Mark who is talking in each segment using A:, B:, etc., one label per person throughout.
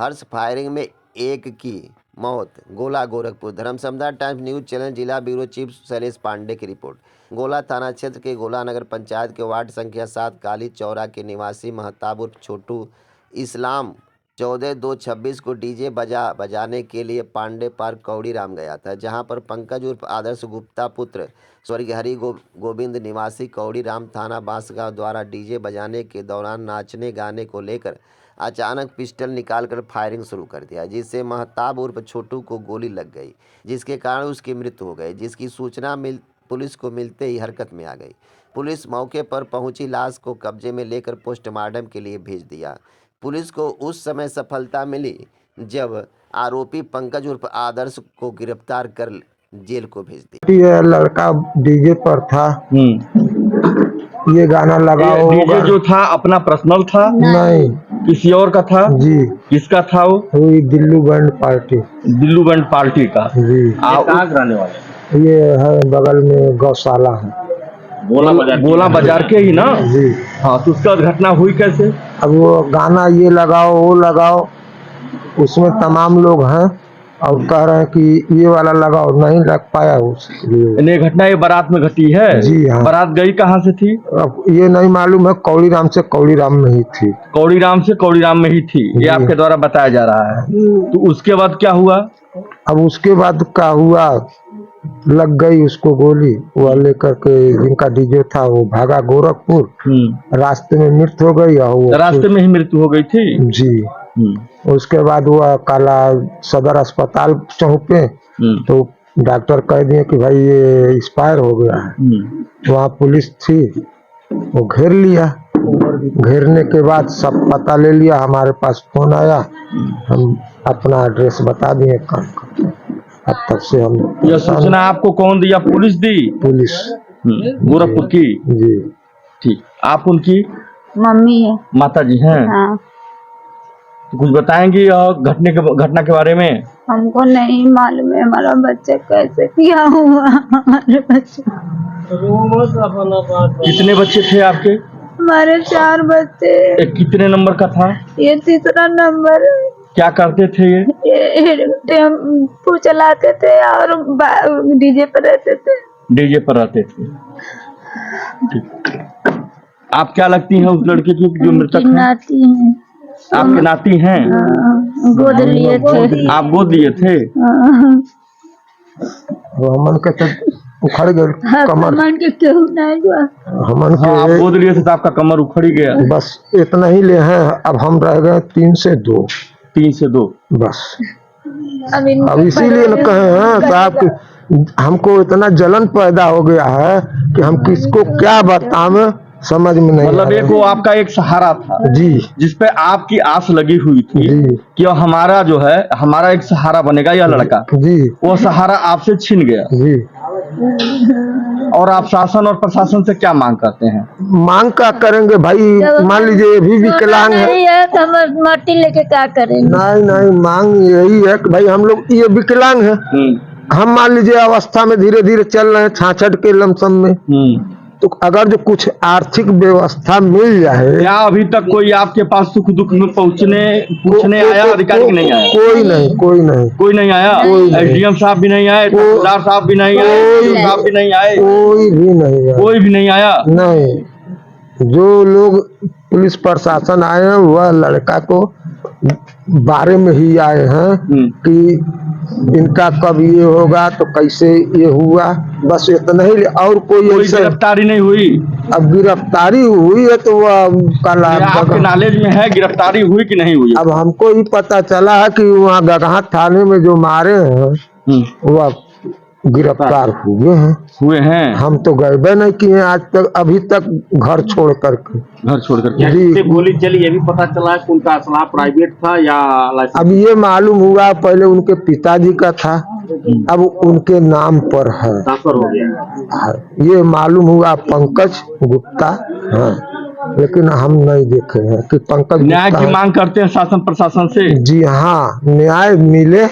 A: हर्ष firing में एक की मौत। गोला गोरखपुर। धर्मसमदा टाइम्स न्यूज चैनल जिला ब्यूरो चीफ शैलेश पांडे की रिपोर्ट। गोला थाना क्षेत्र के गोला नगर पंचायत के वार्ड संख्या 7 काली चौरा के निवासी महताब उर्फ छोटू इस्लाम 14/2/26 को डीजे बजाने के लिए पांडे पार्क कौड़ीराम गया था, जहां पर पंकज उर्फ आदर्श गुप्ता पुत्र स्वर्गीय हरि गोविंद निवासी कौड़ीराम थाना बांसगांव द्वारा डीजे बजाने के दौरान नाचने गाने को लेकर अचानक पिस्टल निकालकर फायरिंग शुरू कर दिया, जिससे महताब उर्फ छोटू को गोली लग गई, जिसके कारण उसकी मृत्यु हो गई। जिसकी सूचना पुलिस को मिलते ही हरकत में आ गई। पुलिस मौके पर पहुंची, लाश को कब्जे में लेकर पोस्टमार्टम के लिए भेज दिया। पुलिस को उस समय सफलता मिली जब आरोपी पंकज उर्फ आदर्श को गिरफ्तार कर जेल को भेज दिया।
B: ये लड़का डीजे पर था, ये गाना लगाओ।
C: डीजे जो था अपना पर्सनल था?
B: नहीं,
C: किसी और का था जी। किसका था वो?
B: दिल्लू बैंड पार्टी।
C: दिल्लू बैंड पार्टी का जी।
B: आप कहाँ रहने वाले? ये है बगल में गौशाला है,
C: गोला बाजार के ही ना जी। हाँ, तो उसका घटना हुई कैसे?
B: अब वो गाना ये लगाओ वो लगाओ, उसमें तमाम लोग हैं और कह रहे हैं कि ये वाला लगाओ, नहीं लग पाया उसके।
C: घटना ये बारात में घटी है
B: जी हाँ।
C: बारात गई कहाँ से थी?
B: अब ये नहीं मालूम है, कौड़ीराम से कौड़ीराम में ही थी।
C: कौड़ीराम से कौड़ीराम में ही थी, ये आपके द्वारा बताया जा रहा है। तो उसके बाद क्या हुआ?
B: अब उसके बाद क्या हुआ, लग गई उसको गोली। वह लेकर के जिनका डीजे था वो भागा गोरखपुर, रास्ते में मृत्यु हो गई।
C: रास्ते में ही मृत्यु हो गई थी
B: जी। उसके बाद वह काला सदर अस्पताल पहुंचे तो डॉक्टर कह दिए कि भाई ये एक्सपायर हो गया है। वहाँ पुलिस थी, वो घेर लिया। घेरने के बाद सब पता ले लिया, हमारे पास फोन आया, हम अपना एड्रेस बता दिए काम का। अब तक से हम
C: यह सूचना आपको कौन दिया? पुलिस दी?
B: पुलिस
C: गोरखपुर की
B: जी।
C: ठीक, आप उनकी
D: मम्मी है?
C: माता जी हैं।
D: हाँ।
C: तो कुछ बताएंगी घटना के बारे में?
D: हमको नहीं मालूम है, हमारा बच्चा कैसे क्या हुआ। हमारे बच्चे,
C: कितने बच्चे थे आपके?
D: हमारे 4 बच्चे।
C: कितने नंबर का था?
D: ये 3रा नंबर।
C: क्या करते थे ये?
D: टेम्पो चलाते थे और डीजे पर रहते थे।
C: डीजे पर रहते थे। आप क्या लगती हैं उस लड़के की जो मृतक है?
D: नाती हैं।
C: आपके नाती हैं?
D: गोद लिए थे।
C: आप गोद लिए थे?
B: हमन के तो उखड़ गए कमर।
D: हमन के क्यों नहीं हुआ?
B: हमन के
C: आप गोद लिए थे तो आपका कमर उखड़ गया।
B: बस इतना ही ले हैं। अब हम रह गए 3 से 2।
C: 3 से 2
B: बस। अब इसीलिए न कहे हैं कि आप हमको इतना जलन पैदा हो गया है कि हम किसको क्या बताएं, समझ में नहीं।
C: मतलब एक वो आपका एक सहारा था
B: जी,
C: जिसपे आपकी आस लगी हुई थी कि हमारा जो है हमारा एक सहारा बनेगा यह लड़का
B: जी।
C: वो सहारा आपसे छिन गया
B: जी।
C: और आप शासन और प्रशासन से क्या मांग करते हैं?
B: मांग क्या करेंगे भाई? मान लीजिए ये भी विकलांग है
D: तो हम मट्टी लेके क्या करेंगे?
B: नहीं, मांग यही है कि भाई हम लोग ये विकलांग है, हम मान लीजिए अवस्था में धीरे धीरे चल रहे हैं 66 के लमसम में, तो अगर जो कुछ आर्थिक व्यवस्था मिल जाए।
C: क्या अभी तक कोई आपके पास सुख दुख में पूछने आया अधिकारी? नहीं आया? कोई नहीं आया। एसडीएम साहब भी नहीं आए, तहसीलदार साहब भी नहीं आए, साहब भी नहीं आए, कोई भी नहीं आया।
B: नहीं, जो लोग पुलिस प्रशासन आए हैं वह लड़का को बारे में ही आए हैं कि इनका कब ये होगा तो कैसे ये हुआ, बस इतना ही। और कोई
C: गिरफ्तारी नहीं हुई?
B: अब गिरफ्तारी हुई है तो वह कल
C: आपके नॉलेज में है गिरफ्तारी हुई कि नहीं हुई?
B: अब हमको ही पता चला है कि वहाँ गगहा थाने में जो मारे हैं वह गिरफ्तार हुए हैं। हम तो गए नहीं किए आज तक, अभी तक घर छोड़ करके
E: जी। गोली चली ये भी पता चला कि उनका असला प्राइवेट था या?
B: अब ये मालूम हुआ पहले उनके पिताजी का था, अब उनके नाम पर है,
E: ट्रांसफर हो गया।
B: ये मालूम हुआ पंकज गुप्ता है, लेकिन हम नहीं देखे हैं कि पंकज।
C: न्याय की मांग करते हैं शासन प्रशासन से? जी
B: हाँ, न्याय मिले,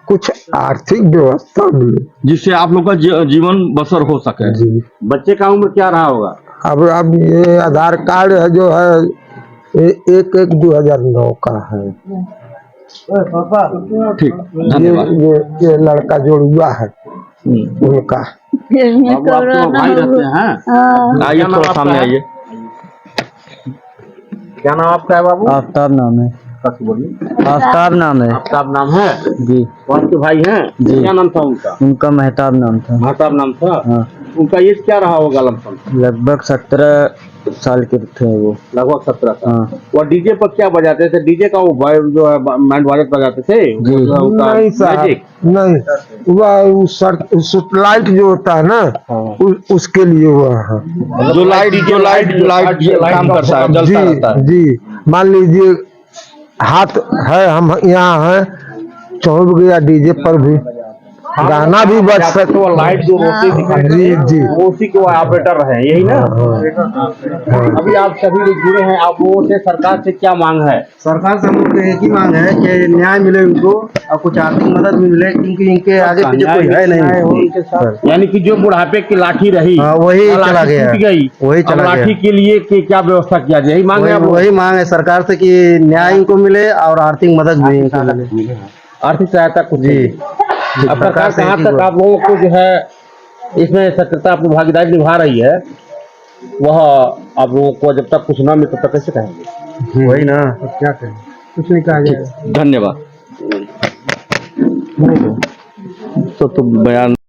B: कुछ आर्थिक व्यवस्था मिले
C: जिससे आप लोग का जीवन बसर हो सके।
B: जी।
E: बच्चे का उम्र क्या रहा होगा?
B: अब ये आधार कार्ड है जो है 1/1/2009 का है।
C: ठीक, धन्यवाद।
B: ये लड़का जोड़ुआ है उनका।
D: इसमें
E: बाबू आपके वो भाई रहते हैं?
D: हाँ।
C: आइए थोड़ा सामने आइए।
E: क्या नाम आपका है बाबू?
F: आफ्ताब नाम है।
E: सच बोलिए।
F: आफ्ताब नाम है
E: आफ्ताब नाम है?
F: जी।
E: वो आपके भाई हैं?
F: जी।
E: क्या नाम था उनका?
F: उनका मेहताब नाम था।
E: महताब नाम था?
F: हाँ।
E: उनका एज क्या रहा होगा लमसम?
F: लगभग 17 साल के थे वो।
E: लगभग 17 साल।
F: हाँ।
E: वो डीजे पर क्या बजाते थे? डीजे का वो जो है बैंड बाजा बजाते थे?
F: जी।
E: वो जो है उनका
B: नहीं साहब,
E: मैजिक?
B: नहीं, वह लाइट जो होता है ना, उसके लिए हुआ है।
C: जो लाइट काम करता है, जलता रहता है।
B: जी, मान लीजिए हाथ है, हम यहाँ हैं, चौंक गया डीजे पर भी गाना भी बज
E: तो
B: सकता।
E: वो लाइट जो रोशनी दिखाई
B: जी जी,
E: वो उसी के वो ऑपरेटर रहे, यही ना? अभी आप सभी लोग जुड़े हैं, आप लोगों से सरकार से क्या मांग है?
G: सरकार से हम लोग की एक ही मांग है कि न्याय मिले उनको और कुछ आर्थिक मदद भी मिले, क्योंकि इनके आगे पीछे कोई है नहीं।
E: यानी कि जो बुढ़ापे की लाठी रही,
G: हाँ, वही
E: लाठी
G: चला गया,
E: टूट गई,
G: वही
E: अब
G: चला
E: लाठी
G: गया।
E: के लिए क्या व्यवस्था किया जाए, यही मांग है आप लोगों
G: वही मांग है सरकार से कि न्याय इनको मिले और आर्थिक मदद भी इनको मिले।
E: की? आर्थिक सहायता कुछ
G: जी।
E: अब सरकार कहाँ तक आप लोगों को जो है इसमें सक्रियता अपनी भागीदारी निभा रही है, वह आप लोगों को जब तक कुछ न मिले तब तक कैसे कहेंगे?
G: वही ना, क्या करें, कुछ नहीं कहा जाए।
C: धन्यवाद। तो बयान